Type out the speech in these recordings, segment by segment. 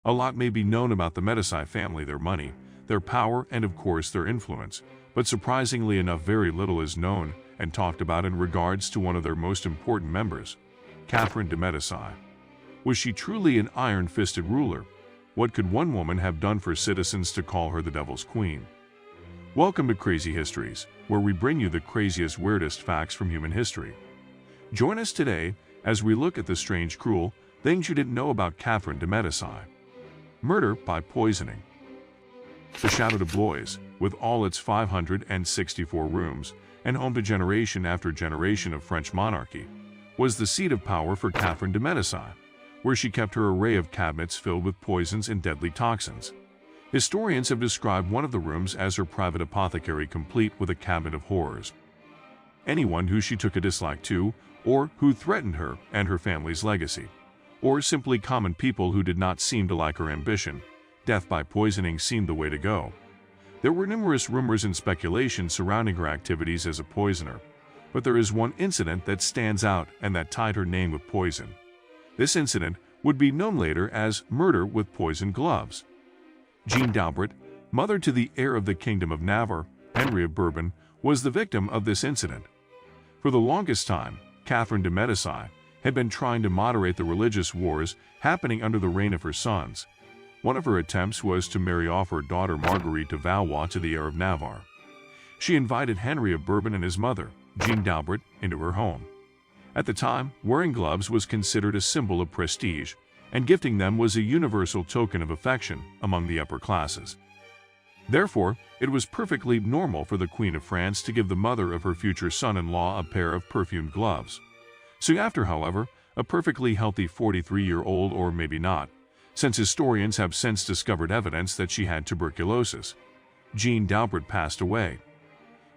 A lot may be known about the Medici family, their money, their power, and of course their influence, but surprisingly enough very little is known and talked about in regards to one of their most important members, Catherine de Medici. Was she truly an iron-fisted ruler? What could one woman have done for citizens to call her the Devil's Queen? Welcome to Crazy Histories, where we bring you the craziest, weirdest facts from human history. Join us today as we look at the strange, cruel things you didn't know about Catherine de Medici. Murder by poisoning. The Château de Blois, with all its 564 rooms and home to generation after generation of French monarchy, was the seat of power for Catherine de Medici, where she kept her array of cabinets filled with poisons and deadly toxins. Historians have described one of the rooms as her private apothecary, complete with a cabinet of horrors. Anyone who she took a dislike to, or who threatened her and her family's legacy, or simply common people who did not seem to like her ambition, death by poisoning seemed the way to go. There were numerous rumors and speculations surrounding her activities as a poisoner, but there is one incident that stands out and that tied her name with poison. This incident would be known later as murder with poison gloves. Jeanne d'Albret, mother to the heir of the Kingdom of Navarre, Henry of Bourbon, was the victim of this incident. For the longest time, Catherine de Medici had been trying to moderate the religious wars happening under the reign of her sons. One of her attempts was to marry off her daughter Marguerite de Valois to the heir of Navarre. She invited Henry of Bourbon and his mother, Jeanne d'Albret, into her home. At the time, wearing gloves was considered a symbol of prestige, and gifting them was a universal token of affection among the upper classes. Therefore, it was perfectly normal for the Queen of France to give the mother of her future son-in-law a pair of perfumed gloves. Soon after, however, a perfectly healthy 43-year-old, or maybe not, since historians have since discovered evidence that she had tuberculosis, Jeanne d'Albret passed away.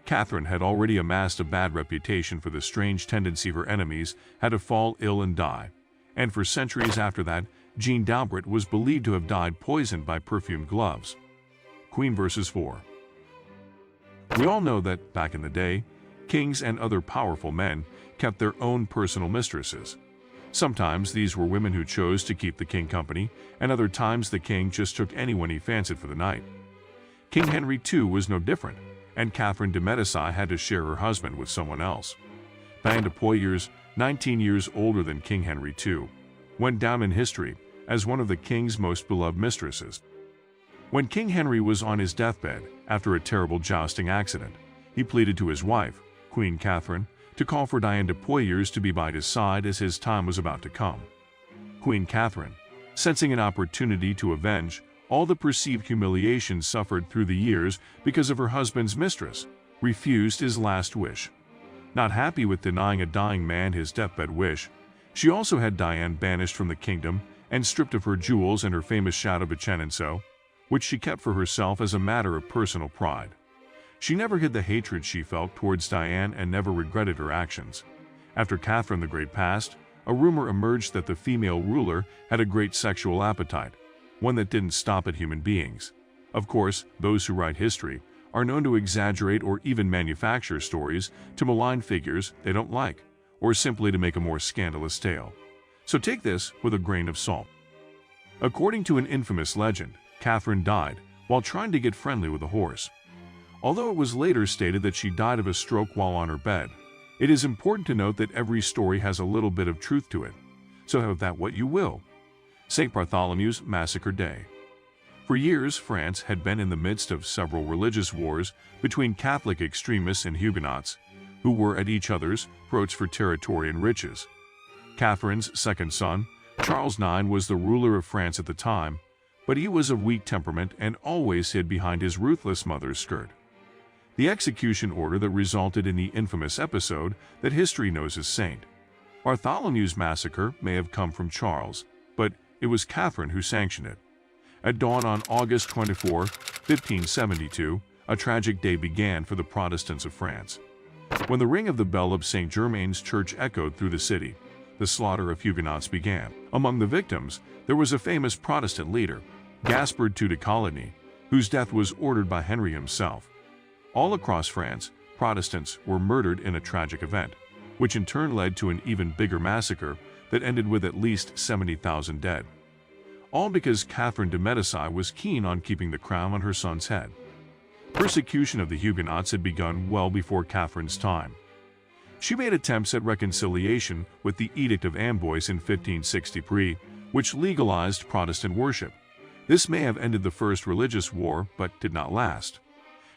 Catherine had already amassed a bad reputation for the strange tendency of her enemies had to fall ill and die, and for centuries after that, Jeanne d'Albret was believed to have died poisoned by perfumed gloves. Queen vs. 4. We all know that, back in the day, kings and other powerful men kept their own personal mistresses. Sometimes these were women who chose to keep the king company, and other times the king just took anyone he fancied for the night. King Henry II was no different, and Catherine de Medici had to share her husband with someone else. Diane de Poitiers, 19 years older than King Henry II, went down in history as one of the king's most beloved mistresses. When King Henry was on his deathbed after a terrible jousting accident, he pleaded to his wife, Queen Catherine, to call for Diane de Poitiers to be by his side as his time was about to come. Queen Catherine, sensing an opportunity to avenge all the perceived humiliation suffered through the years because of her husband's mistress, refused his last wish. Not happy with denying a dying man his deathbed wish, she also had Diane banished from the kingdom and stripped of her jewels and her famous Château de Chenonceau, which she kept for herself as a matter of personal pride. She never hid the hatred she felt towards Diane and never regretted her actions. After Catherine the Great passed, a rumor emerged that the female ruler had a great sexual appetite, one that didn't stop at human beings. Of course, those who write history are known to exaggerate or even manufacture stories to malign figures they don't like, or simply to make a more scandalous tale. So take this with a grain of salt. According to an infamous legend, Catherine died while trying to get friendly with a horse. Although it was later stated that she died of a stroke while on her bed, it is important to note that every story has a little bit of truth to it. So have that what you will. St. Bartholomew's Massacre Day. For years, France had been in the midst of several religious wars between Catholic extremists and Huguenots, who were at each other's throats for territory and riches. Catherine's second son, Charles IX, was the ruler of France at the time, but he was of weak temperament and always hid behind his ruthless mother's skirt. The execution order that resulted in the infamous episode that history knows as St. Bartholomew's Massacre may have come from Charles, but it was Catherine who sanctioned it. At dawn on August 24, 1572, a tragic day began for the Protestants of France. When the ring of the bell of St. Germain's Church echoed through the city, the slaughter of Huguenots began. Among the victims, there was a famous Protestant leader, Gaspard II de Coligny, whose death was ordered by Henry himself. All across France, Protestants were murdered in a tragic event, which in turn led to an even bigger massacre that ended with at least 70,000 dead. all because Catherine de Medici was keen on keeping the crown on her son's head. Persecution of the Huguenots had begun well before Catherine's time. She made attempts at reconciliation with the Edict of Amboise in 1563, which legalized Protestant worship. This may have ended the First Religious War, but did not last.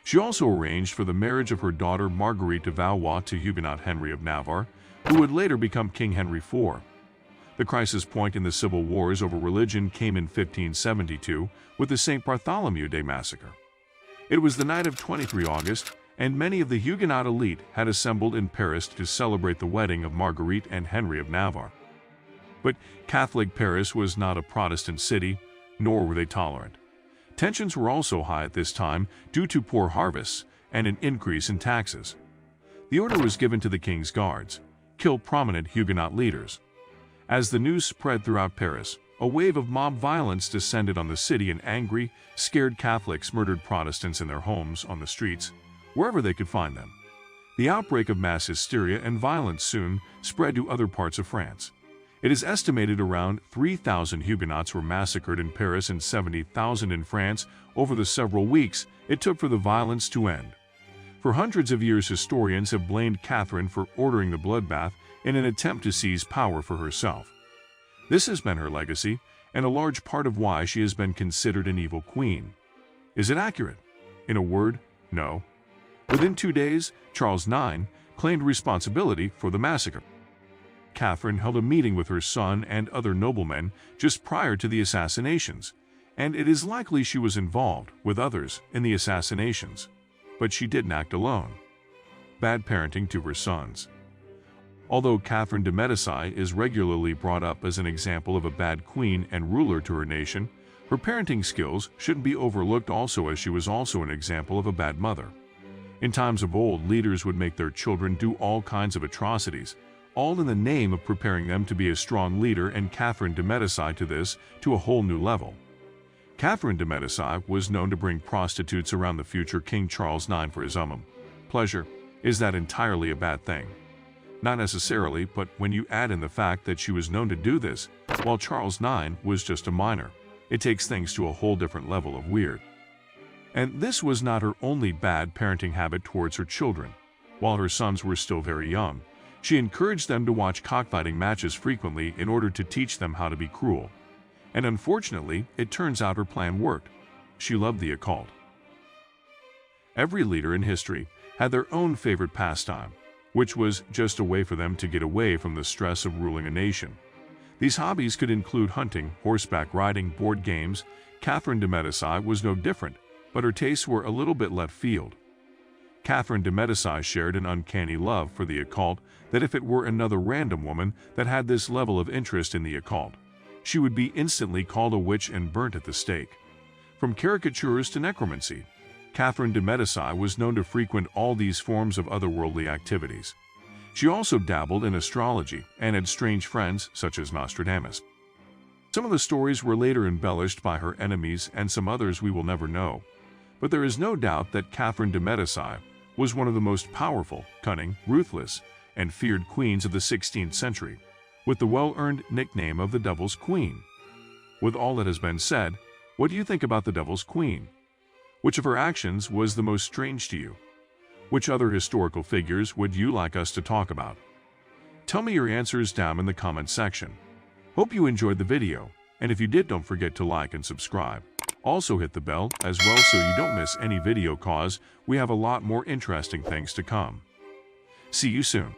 She also arranged for the marriage of her daughter Marguerite de Valois to Huguenot Henry of Navarre, who would later become King Henry IV. The crisis point in the civil wars over religion came in 1572 with the St. Bartholomew Day Massacre. It was the night of 23 August, and many of the Huguenot elite had assembled in Paris to celebrate the wedding of Marguerite and Henry of Navarre. But Catholic Paris was not a Protestant city, nor were they tolerant. Tensions were also high at this time due to poor harvests and an increase in taxes. The order was given to the king's guards: kill prominent Huguenot leaders. As the news spread throughout Paris, a wave of mob violence descended on the city, and angry, scared Catholics murdered Protestants in their homes, on the streets, wherever they could find them. The outbreak of mass hysteria and violence soon spread to other parts of France. It is estimated around 3,000 Huguenots were massacred in Paris and 70,000 in France over the several weeks it took for the violence to end. For hundreds of years, historians have blamed Catherine for ordering the bloodbath in an attempt to seize power for herself. This has been her legacy, and a large part of why she has been considered an evil queen. Is it accurate? In a word, no. Within 2 days, Charles IX claimed responsibility for the massacre. Catherine held a meeting with her son and other noblemen just prior to the assassinations, and it is likely she was involved with others in the assassinations. But she didn't act alone. Bad parenting to her sons. Although Catherine de Medici is regularly brought up as an example of a bad queen and ruler to her nation, her parenting skills shouldn't be overlooked also, as she was also an example of a bad mother. In times of old, leaders would make their children do all kinds of atrocities, all in the name of preparing them to be a strong leader, and Catherine de Medici took this to a whole new level. Catherine de Medici was known to bring prostitutes around the future King Charles IX for his pleasure. Is that entirely a bad thing? Not necessarily, but when you add in the fact that she was known to do this while Charles IX was just a minor, it takes things to a whole different level of weird. And this was not her only bad parenting habit towards her children. While her sons were still very young, she encouraged them to watch cockfighting matches frequently in order to teach them how to be cruel. And unfortunately, it turns out her plan worked. She loved the occult. Every leader in history had their own favorite pastime, which was just a way for them to get away from the stress of ruling a nation. These hobbies could include hunting, horseback riding, board games. Catherine de Medici was no different, but her tastes were a little bit left field. Catherine de Medici shared an uncanny love for the occult that if it were another random woman that had this level of interest in the occult, she would be instantly called a witch and burnt at the stake. From caricatures to necromancy, Catherine de Medici was known to frequent all these forms of otherworldly activities. She also dabbled in astrology and had strange friends such as Nostradamus. Some of the stories were later embellished by her enemies, and some others we will never know. But there is no doubt that Catherine de Medici was one of the most powerful, cunning, ruthless, and feared queens of the 16th century, with the well-earned nickname of the Devil's Queen. With all that has been said, what do you think about the Devil's Queen? Which of her actions was the most strange to you? Which other historical figures would you like us to talk about? Tell me your answers down in the comment section. Hope you enjoyed the video, and if you did, don't forget to like and subscribe. Also hit the bell as well so you don't miss any video, cause we have a lot more interesting things to come. See you soon.